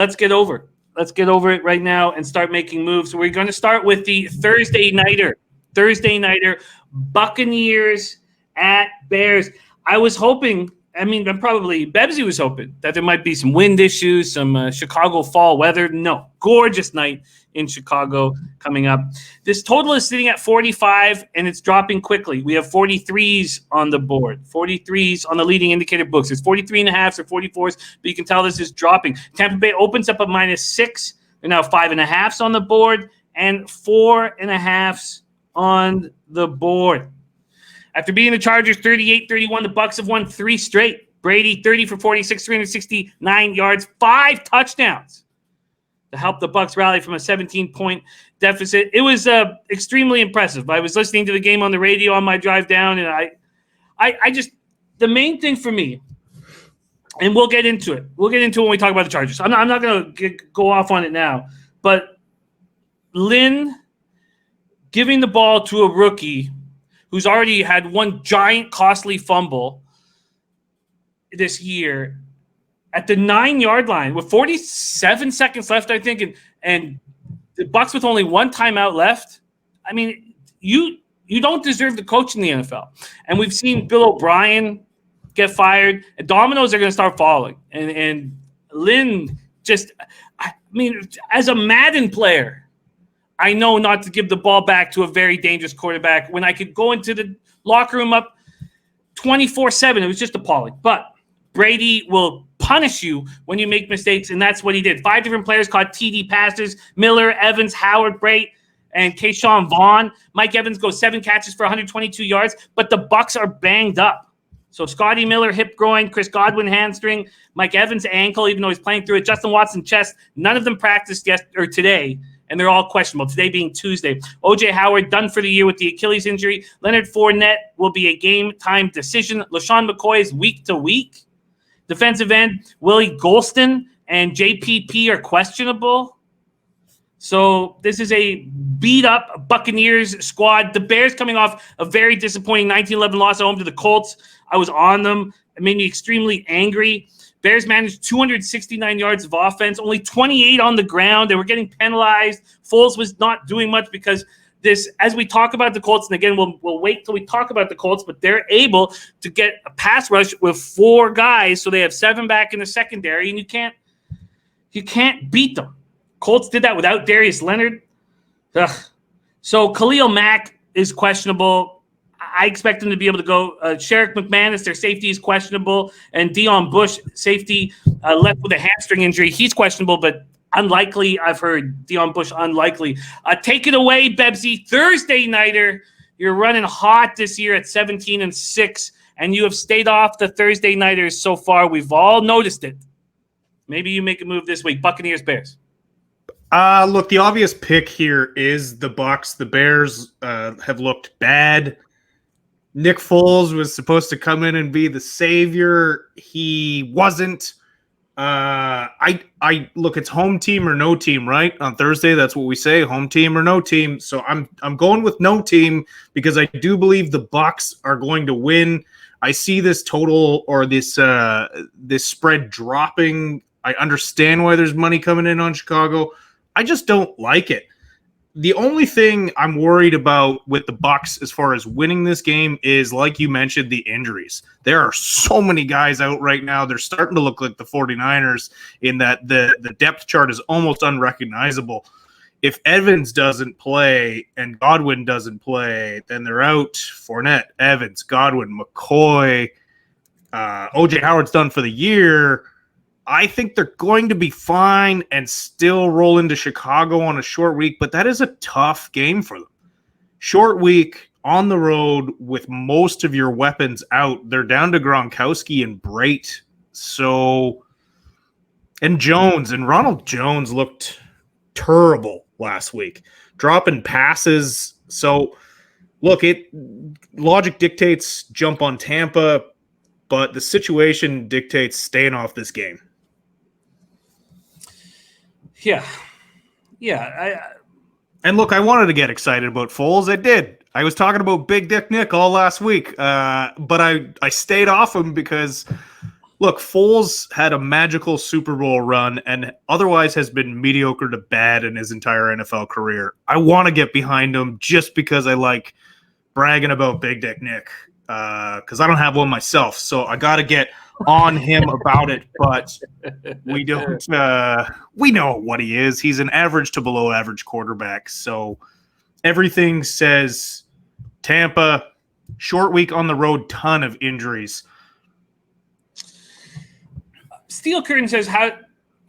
let's get over it. Let's get over it right now and start making moves. We're going to start with the Thursday nighter. Buccaneers at Bears. I was hoping, probably Bebsy was hoping that there might be some wind issues, some Chicago fall weather. No, gorgeous night in Chicago coming up. This total is sitting at 45, and it's dropping quickly. We have 43s on the board, 43s on the leading indicator books. It's 43.5s or 44s, but you can tell this is dropping. Tampa Bay opens up at -6. They're now 5.5s on the board and 4.5s on the board. After beating the Chargers 38-31, the Bucs have won 3 straight. Brady 30 for 46, 369 yards, 5 touchdowns to help the Bucs rally from a 17-point deficit. It was extremely impressive. I was listening to the game on the radio on my drive down, and I just the main thing for me, and we'll get into it. We'll get into it when we talk about the Chargers. I'm not going to go off on it now, but Lynn giving the ball to a rookie who's already had one giant costly fumble this year at the 9-yard line with 47 seconds left, I think, and the Bucs with only one timeout left. I mean, you don't deserve to coach in the NFL. And we've seen Bill O'Brien get fired. And dominoes are going to start falling. And Lynn just, as a Madden player, I know not to give the ball back to a very dangerous quarterback when I could go into the locker room up 24/7. It was just appalling. But Brady will punish you when you make mistakes, and that's what he did. 5 different players caught TD passes: Miller, Evans, Howard, Brait, and Keyshawn Vaughn. Mike Evans goes 7 catches for 122 yards, but the Bucs are banged up. So Scotty Miller, hip groin; Chris Godwin, hamstring; Mike Evans, ankle, even though he's playing through it; Justin Watson, chest. None of them practiced today, and they're all questionable, today being Tuesday. O.J. Howard done for the year with the Achilles injury. Leonard Fournette will be a game-time decision. LaShawn McCoy is week to week. Defensive end Willie Golston and JPP are questionable. So this is a beat-up Buccaneers squad. The Bears coming off a very disappointing 19-11 loss at home to the Colts. I was on them. It made me extremely angry. Bears managed 269 yards of offense, only 28 on the ground. They were getting penalized. Foles was not doing much because this, as we talk about the Colts, and again, we'll wait till we talk about the Colts, but they're able to get a pass rush with 4 guys, so they have 7 back in the secondary, and you can't beat them. Colts did that without Darius Leonard. Ugh. So Khalil Mack is questionable. I expect him to be able to go. Sherrick McManus, their safety, is questionable, and Deion Bush, safety, left with a hamstring injury. He's questionable, but unlikely. I've heard Deion Bush unlikely. Take it away, Bebsy. Thursday nighter. You're running hot this year at 17-6, and you have stayed off the Thursday nighters so far. We've all noticed it. Maybe you make a move this week. Buccaneers, Bears. Look, the obvious pick here is the Bucs. The Bears have looked bad. Nick Foles was supposed to come in and be the savior. He wasn't. I look, it's home team or no team, right? On Thursday, that's what we say, home team or no team. So I'm going with no team because I do believe the Bucs are going to win. I see this total or this spread dropping. I understand why there's money coming in on Chicago. I just don't like it. The only thing I'm worried about with the Bucs as far as winning this game is, like you mentioned, the injuries. There are so many guys out right now. They're starting to look like the 49ers in that the depth chart is almost unrecognizable. If Evans doesn't play and Godwin doesn't play, then they're out. Fournette, Evans, Godwin, McCoy, O.J. Howard's done for the year. I think they're going to be fine and still roll into Chicago on a short week, but that is a tough game for them. Short week on the road with most of your weapons out. They're down to Gronkowski and Brait. So, and Jones, and Ronald Jones looked terrible last week, dropping passes. So, look, logic dictates jump on Tampa, but the situation dictates staying off this game. Yeah. And look, I wanted to get excited about Foles. I did. I was talking about Big Dick Nick all last week, but I stayed off him because Look, Foles had a magical Super Bowl run and otherwise has been mediocre to bad in his entire NFL career. I want to get behind him just because I like bragging about Big Dick Nick, because I don't have one myself. So I got to get on him about it, but we don't. We know what he is. He's an average to below average quarterback. So everything says Tampa, short week on the road, ton of injuries. Steel Curtain says, I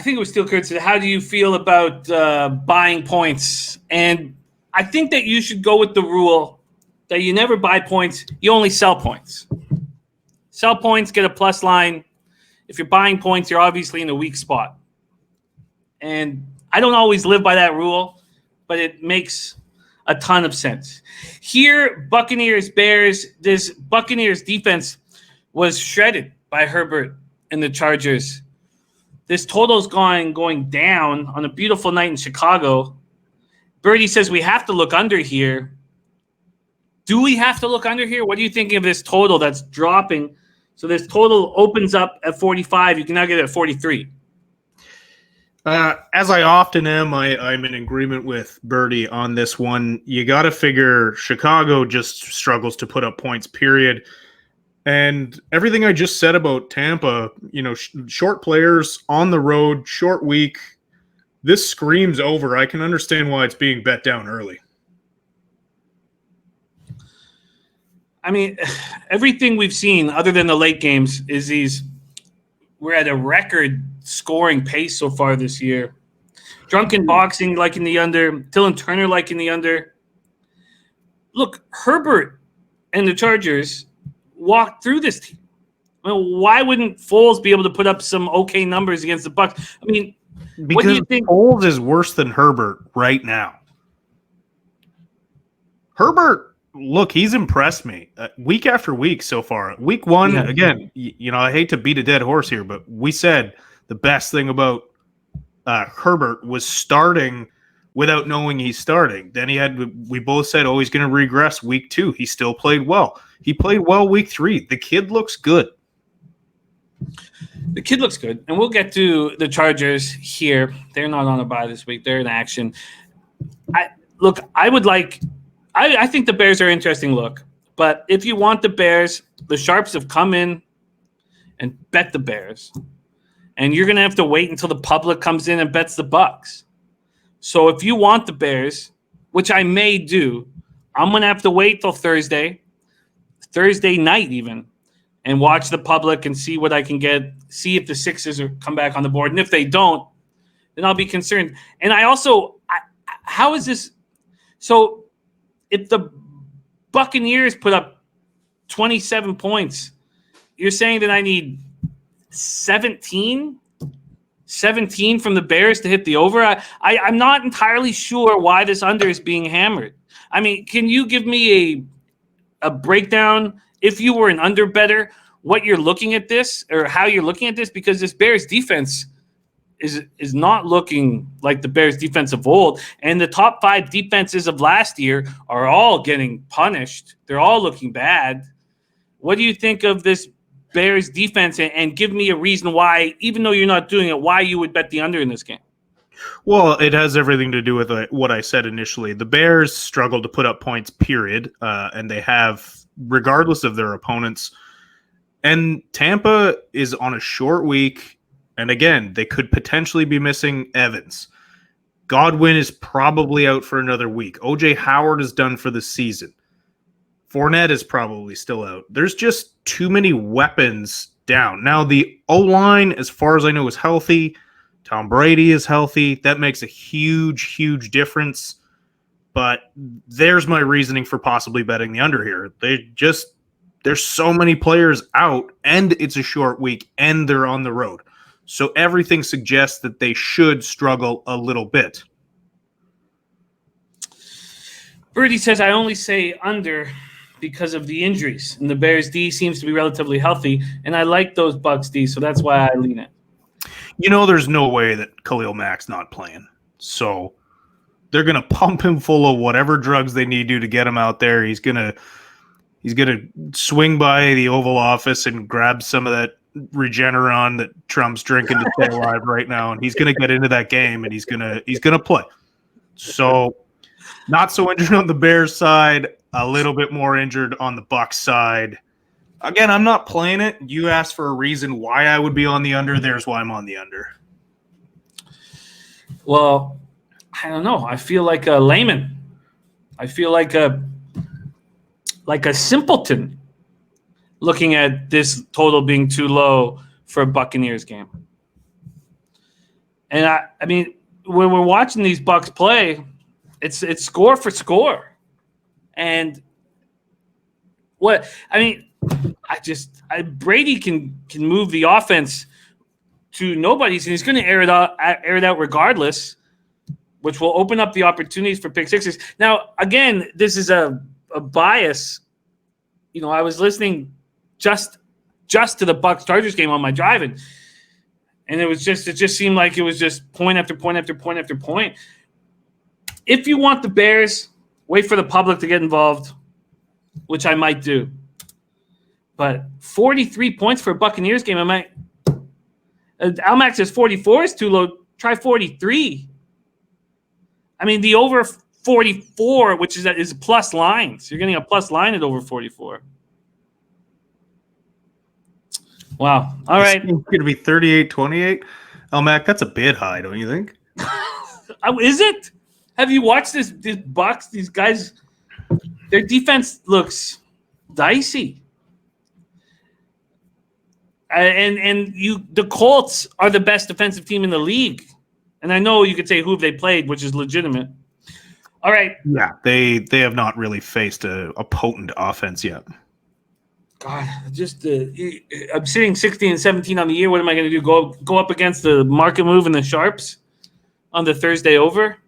think it was Steel Curtain said, how do you feel about buying points? And I think that you should go with the rule that you never buy points, you only sell points. Sell points, get a plus line. If you're buying points, you're obviously in a weak spot. And I don't always live by that rule, but it makes a ton of sense. Here, Buccaneers, Bears, this Buccaneers defense was shredded by Herbert and the Chargers. This total's going down on a beautiful night in Chicago. Birdie says we have to look under here. Do we have to look under here? What are you thinking of this total that's dropping? So this total opens up at 45. You can now get it at 43. As I often am, I'm in agreement with Birdie on this one. You got to figure Chicago just struggles to put up points, period. And everything I just said about Tampa, short players on the road, short week, this screams over. I can understand why it's being bet down early. I mean, everything we've seen other than the late games is we're at a record scoring pace so far this year. Drunken Boxing like in the under, Dylan Turner like in the under. Look, Herbert and the Chargers walked through this team. I mean, why wouldn't Foles be able to put up some okay numbers against the Bucs? I mean, because what do you think? Foles is worse than Herbert right now. Herbert, look, he's impressed me week after week so far. Week one, again, I hate to beat a dead horse here, but we said the best thing about Herbert was starting without knowing he's starting. Then we both said, he's going to regress week 2. He still played well. He played well week 3. The kid looks good. The kid looks good. And we'll get to the Chargers here. They're not on a bye this week. They're in action. I think the Bears are an interesting look. But if you want the Bears, the Sharps have come in and bet the Bears. And you're going to have to wait until the public comes in and bets the Bucs. So if you want the Bears, which I may do, I'm going to have to wait till Thursday night even, and watch the public and see what I can get, see if the Sixers come back on the board. And if they don't, then I'll be concerned. And how is this? So if the Buccaneers put up 27 points, you're saying that I need 17 from the Bears to hit the over? I'm not entirely sure why this under is being hammered. I mean, can you give me a breakdown, if you were an under better, what you're looking at this or how you're looking at this? Because this Bears defense is not looking like the Bears defense of old. And the top 5 defenses of last year are all getting punished. They're all looking bad. What do you think of this Bears defense, and give me a reason why, even though you're not doing it, why you would bet the under in this game? Well, it has everything to do with what I said initially. The Bears struggle to put up points, period, and they have, regardless of their opponents. And Tampa is on a short week, and again, they could potentially be missing Evans. Godwin is probably out for another week. O.J. Howard is done for the season. Fournette is probably still out. There's just too many weapons down. Now, the O-line, as far as I know, is healthy. Tom Brady is healthy. That makes a huge, huge difference. But there's my reasoning for possibly betting the under here. There's so many players out, and it's a short week, and they're on the road. So everything suggests that they should struggle a little bit. Birdie says, I only say under because of the injuries, and the Bears D seems to be relatively healthy, and I like those Bucs D, so that's why I lean it. There's no way that Khalil Mack's not playing. So they're going to pump him full of whatever drugs they need to get him out there. He's going to swing by the Oval Office and grab some of that Regeneron that Trump's drinking to stay alive right now, and he's going to get into that game and he's going to play. So, not so injured on the Bears side, a little bit more injured on the Bucs side. Again, I'm not playing it. You asked for a reason why I would be on the under. There's why I'm on the under. Well, I don't know. I feel like a layman. I feel like a simpleton looking at this total being too low for a Buccaneers game. And I mean, when we're watching these Bucs play, it's score for score. And what I mean, Brady can move the offense to nobody's, and he's going to air it out regardless, which will open up the opportunities for pick sixes. Now, again, this is a bias. You know, I was listening just to the Bucs Chargers game on my drive, and it just seemed like it was just point after point after point after point. If you want the Bears, wait for the public to get involved, which I might do. But 43 points for a Buccaneers game, I might. Almax says 44 is too low. Try 43. I mean, the over 44, which is a plus line. So you're getting a plus line at over 44. Wow. All right. It's going to be 38-28. Almac, that's a bit high, don't you think? Is it? Have you watched this Bucs? These guys, their defense looks dicey. The Colts are the best defensive team in the league. And I know you could say who have they played, which is legitimate. All right. Yeah, they have not really faced a potent offense yet. God, just I'm sitting 16 and 17 on the year. What am I going to do? Go up against the market move and the sharps on the Thursday over?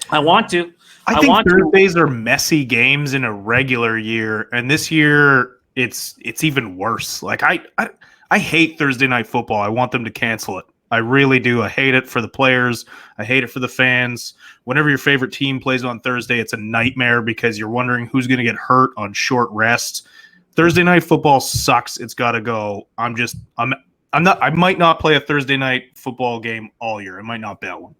I want to. I think Thursdays are messy games in a regular year, and this year it's even worse. Like I hate Thursday night football. I want them to cancel it. I really do. I hate it for the players. I hate it for the fans. Whenever your favorite team plays on Thursday, it's a nightmare because you're wondering who's going to get hurt on short rest. Thursday night football sucks. It's got to go. I might not play a Thursday night football game all year. I might not bet one.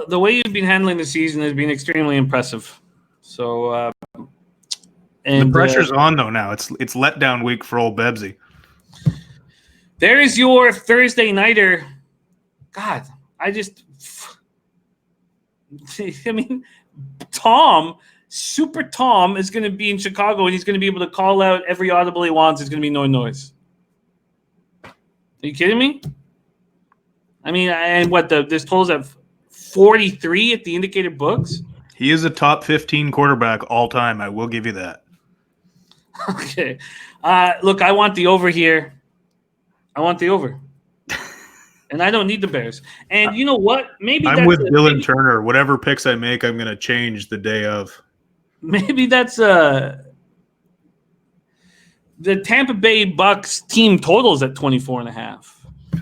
The way you've been handling the season has been extremely impressive. So, and the pressure's on though now. It's letdown week for old Bebsy. There is your Thursday nighter. God, I mean, Super Tom is going to be in Chicago, and he's going to be able to call out every audible he wants. It's going to be no noise. Are you kidding me? I mean, and what this totals at 43 at the indicated books? He is a top 15 quarterback all time. I will give you that. Okay. Look, I want the over here. I want the over. And I don't need the Bears. And you know what? Maybe I'm with Dylan Turner. Whatever picks I make, I'm going to change the day of. Maybe that's the Tampa Bay Bucs team totals at 24.5.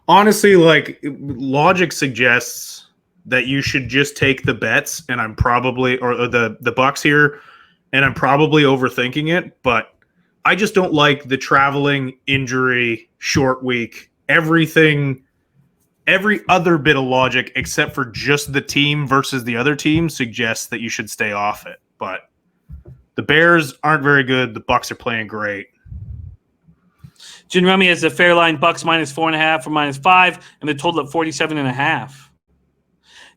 Honestly, like logic suggests that you should just take the bets, and I'm probably or the Bucs here, and I'm probably overthinking it, but I just don't like the traveling, injury, short week, everything. Every other bit of logic except for just the team versus the other team suggests that you should stay off it. But the Bears aren't very good. The Bucs are playing great. Jin Rummy has a fair line Bucs minus 4.5 or minus 5, and the total at 47.5.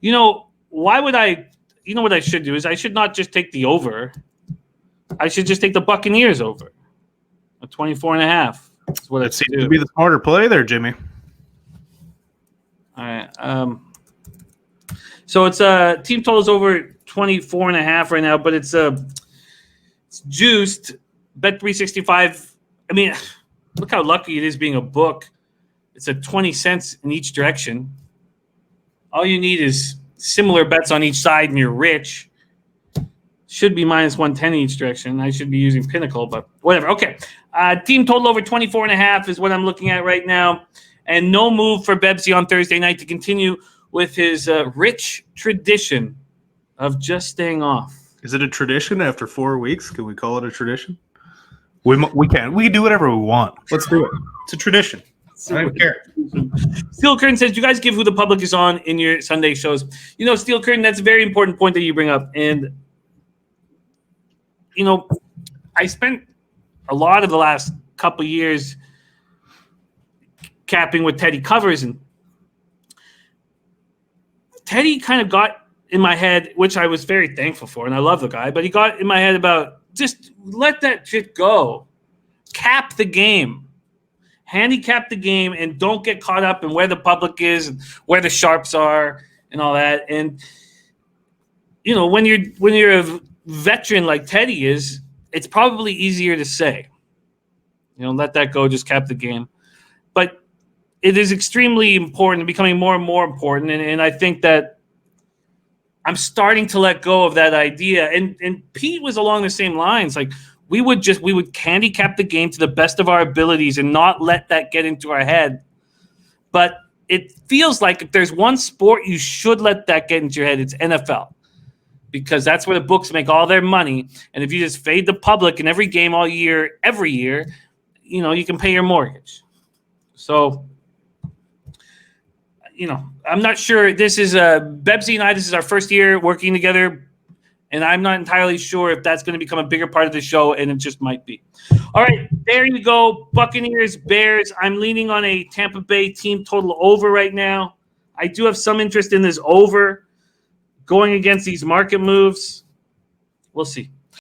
You know, why would I? You know what I should do is I should not just take the over. I should just take the Buccaneers over at 24.5. That's what it seems to be the smarter play there, Jimmy. All right. So it's team totals over 24.5 right now, but it's juiced. Bet 365. I mean, look how lucky it is being a book. It's at 20 cents in each direction. All you need is similar bets on each side, and you're rich. Should be minus 110 in each direction. I should be using Pinnacle, but whatever. Okay. Team total over 24.5 is what I'm looking at right now. And no move for Bebsy on Thursday night to continue with his rich tradition of just staying off. Is it a tradition after 4 weeks? Can we call it a tradition? We can do whatever we want. Let's do it. It's a tradition. I don't care. Steel Curtain says, do you guys give who the public is on in your Sunday shows? Steel Curtain, that's a very important point that you bring up. And, I spent a lot of the last couple of years capping with Teddy Covers. And Teddy kind of got in my head, which I was very thankful for, and I love the guy, but he got in my head about just let that shit go. Cap the game. Handicap the game and don't get caught up in where the public is and where the sharps are and all that. And when you're a veteran like Teddy is, it's probably easier to say, let that go, just cap the game. But it is extremely important and becoming more and more important. And I think that I'm starting to let go of that idea. And Pete was along the same lines. Like, we would handicap the game to the best of our abilities and not let that get into our head. But it feels like if there's one sport you should let that get into your head, it's NFL. Because that's where the books make all their money. And if you just fade the public in every game all year, every year, you can pay your mortgage. So, I'm not sure. This is Bebsy and I, this is our first year working together. And I'm not entirely sure if that's going to become a bigger part of the show, and it just might be. All right, there you go. Buccaneers, Bears. I'm leaning on a Tampa Bay team total over right now. I do have some interest in this over going against these market moves. We'll see.